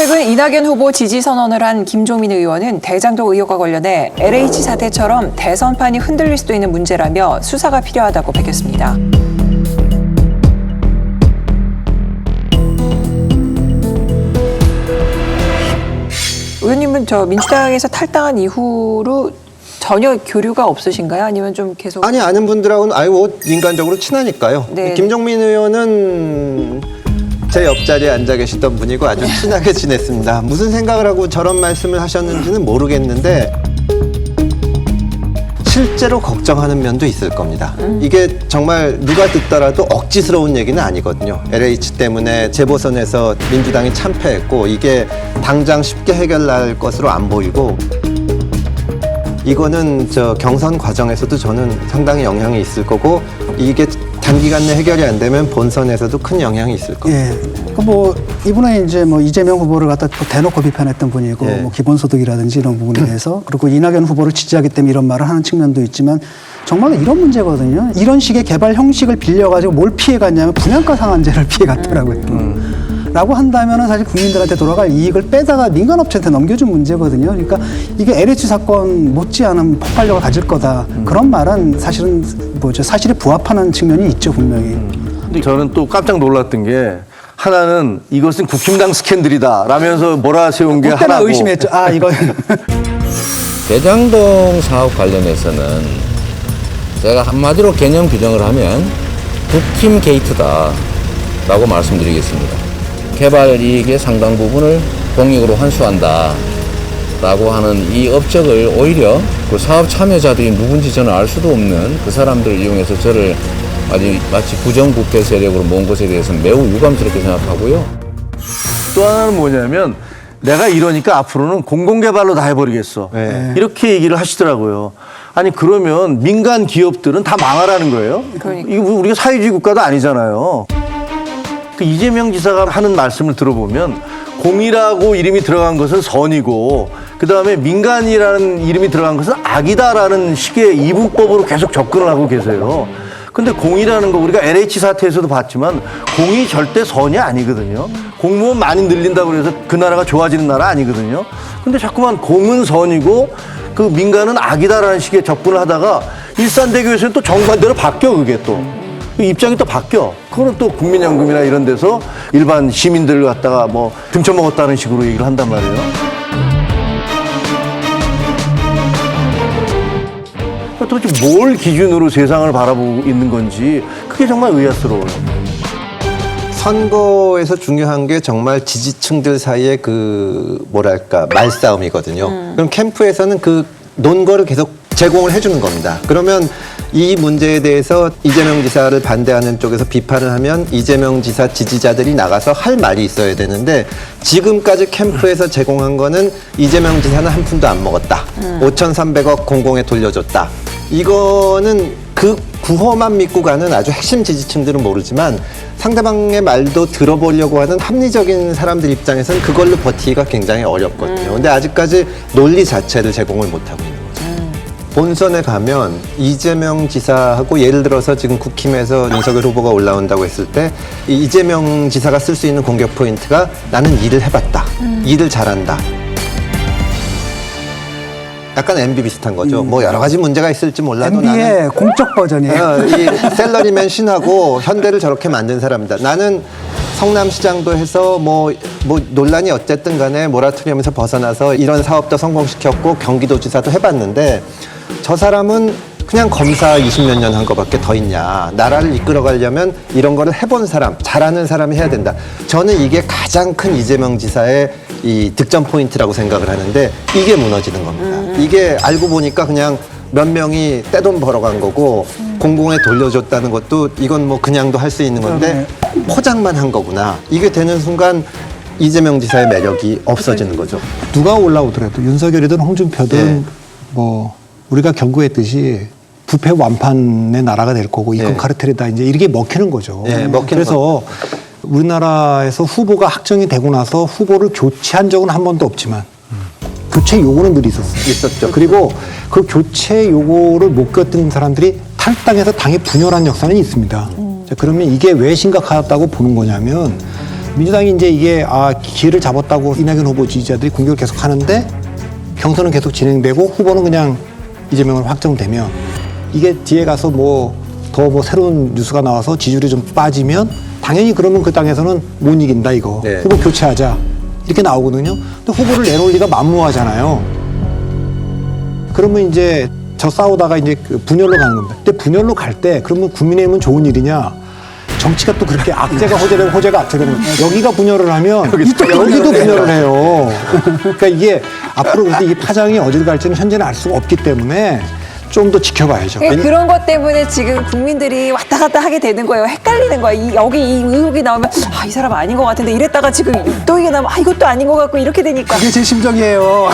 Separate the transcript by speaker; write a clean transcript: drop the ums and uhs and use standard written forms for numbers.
Speaker 1: 최근 이낙연 후보 지지 선언을 한 김종민 의원은 대장동 의혹과 관련해 LH 사태처럼 대선판이 흔들릴 수도 있는 문제라며 수사가 필요하다고 밝혔습니다. 의원님은 민주당에서 탈당한 이후로 전혀 교류가 없으신가요? 아니면 좀 계속?
Speaker 2: 아니, 아는 분들하고는 인간적으로 친하니까요.
Speaker 1: 네.
Speaker 2: 김종민 의원은 제 옆자리에 앉아 계시던 분이고 아주 친하게 지냈습니다. 무슨 생각을 하고 저런 말씀을 하셨는지는 모르겠는데 실제로 걱정하는 면도 있을 겁니다. 이게 정말 누가 듣더라도 억지스러운 얘기는 아니거든요. LH 때문에 재보선에서 민주당이 참패했고 이게 당장 쉽게 해결날 것으로 안 보이고 이거는 경선 과정에서도 저는 상당히 영향이 있을 거고 이게 단기간 내 해결이 안 되면 본선에서도 큰 영향이 있을 겁니다.
Speaker 3: 예. 이분은 이제 이재명 후보를 갖다 대놓고 비판했던 분이고
Speaker 2: 예.
Speaker 3: 기본소득이라든지 이런 부분에 대해서 그리고 이낙연 후보를 지지하기 때문에 이런 말을 하는 측면도 있지만 정말로 이런 문제거든요. 이런 식의 개발 형식을 빌려가지고 뭘 피해갔냐면 분양가 상한제를 피해갔더라고요. 라고 한다면 사실 국민들한테 돌아갈 이익을 빼다가 민간업체한테 넘겨준 문제거든요. 그러니까 이게 LH 사건 못지않은 폭발력을 가질 거다. 그런 말은 사실은 사실에 부합하는 측면이 있죠, 분명히.
Speaker 4: 근데 저는 또 깜짝 놀랐던 게 하나는 이것은 국힘당 스캔들이다 라면서 몰아세운 게
Speaker 3: 그때는
Speaker 4: 하나고
Speaker 3: 의심했죠. 이거.
Speaker 5: 대장동 사업 관련해서는 제가 한마디로 개념 규정을 하면 국힘 게이트다라고 말씀드리겠습니다. 개발 이익의 상당 부분을 공익으로 환수한다 라고 하는 이 업적을 오히려 그 사업 참여자들이 누군지 저는 알 수도 없는 그 사람들을 이용해서 저를 마치 부정부패 세력으로 모은 것에 대해서는 매우 유감스럽게 생각하고요.
Speaker 4: 또 하나는 뭐냐면 내가 이러니까 앞으로는 공공개발로 다 해버리겠어.
Speaker 2: 네.
Speaker 4: 이렇게 얘기를 하시더라고요. 아니 그러면 민간 기업들은 다 망하라는 거예요?
Speaker 1: 그러니까.
Speaker 4: 이거 우리가 사회주의 국가도 아니잖아요. 그 이재명 지사가 하는 말씀을 들어보면 공이라고 이름이 들어간 것은 선이고 그다음에 민간이라는 이름이 들어간 것은 악이다라는 식의 이분법으로 계속 접근을 하고 계세요. 근데 공이라는 거 우리가 LH 사태에서도 봤지만 공이 절대 선이 아니거든요. 공무원 많이 늘린다고 해서 그 나라가 좋아지는 나라 아니거든요. 근데 자꾸만 공은 선이고 그 민간은 악이다라는 식의 접근을 하다가 일산대교에서는 또 정반대로 바뀌어 그게 또. 입장이 또 바뀌어. 그거는 또 국민연금이나 이런 데서 일반 시민들 갖다가 등쳐먹었다는 식으로 얘기를 한단 말이에요. 도대체 뭘 기준으로 세상을 바라보고 있는 건지 그게 정말 의아스러워요.
Speaker 2: 선거에서 중요한 게 정말 지지층들 사이의 말싸움이거든요. 그럼 캠프에서는 그 논거를 계속 제공을 해주는 겁니다. 그러면 이 문제에 대해서 이재명 지사를 반대하는 쪽에서 비판을 하면 이재명 지사 지지자들이 나가서 할 말이 있어야 되는데 지금까지 캠프에서 제공한 거는 이재명 지사는 한 푼도 안 먹었다. 5,300억 공공에 돌려줬다. 이거는 그 구호만 믿고 가는 아주 핵심 지지층들은 모르지만 상대방의 말도 들어보려고 하는 합리적인 사람들 입장에서는 그걸로 버티기가 굉장히 어렵거든요. 근데 아직까지 논리 자체를 제공을 못하고 있는 거죠. 본선에 가면 이재명 지사하고 예를 들어서 지금 국힘에서 윤석열 후보가 올라온다고 했을 때 이재명 지사가 쓸 수 있는 공격 포인트가 나는 일을 해봤다. 일을 잘한다. 약간 MB 비슷한 거죠. 여러 가지 문제가 있을지 몰라도
Speaker 3: MB의
Speaker 2: 나는
Speaker 3: 공적 버전이에요.
Speaker 2: 이 셀러리맨 신하고 현대를 저렇게 만든 사람이다. 나는 성남시장도 해서 논란이 어쨌든 간에 모라토리엄에서 벗어나서 이런 사업도 성공시켰고 경기도지사도 해봤는데 저 사람은 그냥 검사 20몇 년 한 거밖에 더 있냐. 나라를 이끌어가려면 이런 거를 해본 사람, 잘하는 사람이 해야 된다. 저는 이게 가장 큰 이재명 지사의 이 득점 포인트라고 생각을 하는데 이게 무너지는 겁니다. 이게 알고 보니까 그냥 몇 명이 떼돈 벌어간 거고 공공에 돌려줬다는 것도 이건 그냥도 할 수 있는 건데 포장만 한 거구나. 이게 되는 순간 이재명 지사의 매력이 없어지는 거죠.
Speaker 6: 누가 올라오더라도 윤석열이든 홍준표든 우리가 경고했듯이 부패 완판의 나라가 될 거고 이건 카르텔이다 이제 이렇게 먹히는 거죠. 그래서 우리나라에서 후보가 확정이 되고 나서 후보를 교체한 적은 한 번도 없지만 교체 요구는 늘 있었죠. 그리고 그 교체 요구를 못 겪은 사람들이 탈당해서 당이 분열한 역사는 있습니다. 자, 그러면 이게 왜 심각하다고 보는 거냐면 민주당이 이제 이게 기회를 잡았다고 이낙연 후보 지지자들이 공격을 계속 하는데 경선은 계속 진행되고 후보는 그냥 이재명으로 확정되면 이게 뒤에 가서 더 새로운 뉴스가 나와서 지지율이 좀 빠지면 당연히 그러면 그 당에서는 못 이긴다 이거.
Speaker 2: 네.
Speaker 6: 후보 교체하자. 이렇게 나오거든요. 근데 후보를 내놓을 리가 만무하잖아요. 그러면 이제 저 싸우다가 이제 분열로 가는 겁니다. 근데 분열로 갈 때 그러면 국민의힘은 좋은 일이냐? 정치가 또 그렇게 악재가 호재되고 호재가 악재가 되고 여기가 분열을 하면 여기도 분열을 해요. 그러니까 이게 앞으로 근데 이 파장이 어디로 갈지는 현재는 알 수가 없기 때문에 좀 더 지켜봐야죠.
Speaker 1: 그런 것 때문에 지금 국민들이 왔다 갔다 하게 되는 거예요. 헷갈리는 거야. 여기 이 의혹이 나오면 이 사람 아닌 것 같은데 이랬다가 지금 또 이게 나오면 이것도 아닌 것 같고 이렇게 되니까.
Speaker 3: 그게 제 심정이에요.